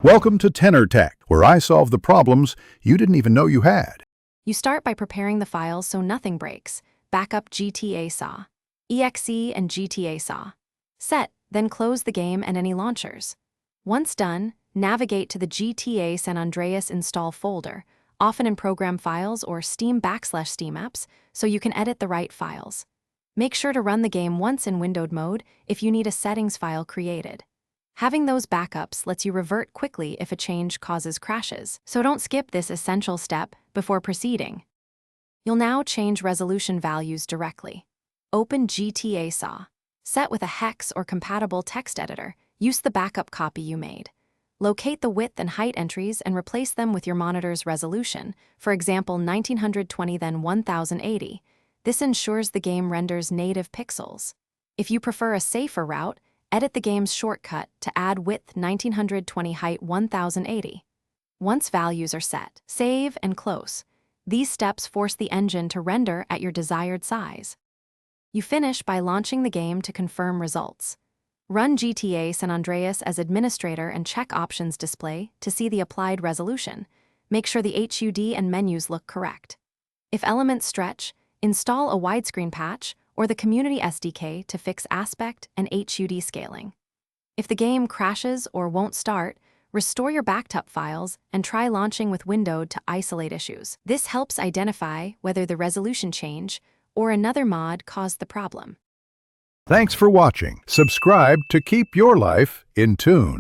Welcome to Tenor Tech, where I solve the problems you didn't even know you had. You start by preparing the files so nothing breaks. Backup GTA SAW, EXE and GTA SAW. Set, then close the game and any launchers. Once done, navigate to the GTA San Andreas install folder, often in Program Files or Steam/Steam Apps, so you can edit the right files. Make sure to run the game once in windowed mode if you need a settings file created. Having those backups lets you revert quickly if a change causes crashes, so don't skip this essential step before proceeding. You'll now change resolution values directly. Open GTA SAW. Set with a hex or compatible text editor, use the backup copy you made. Locate the width and height entries and replace them with your monitor's resolution, for example 1920 then 1080. This ensures the game renders native pixels. If you prefer a safer route, edit the game's shortcut to add width 1920 height 1080. Once values are set, save and close. These steps force the engine to render at your desired size. You finish by launching the game to confirm results. Run GTA San Andreas as administrator and check Options display to see the applied resolution. Make sure the HUD and menus look correct. If elements stretch, install a widescreen patch or the Community SDK to fix aspect and HUD scaling. If the game crashes or won't start, restore your backed up files and try launching with windowed to isolate issues. This helps identify whether the resolution change or another mod caused the problem. Thanks for watching. Subscribe to keep your life in tune.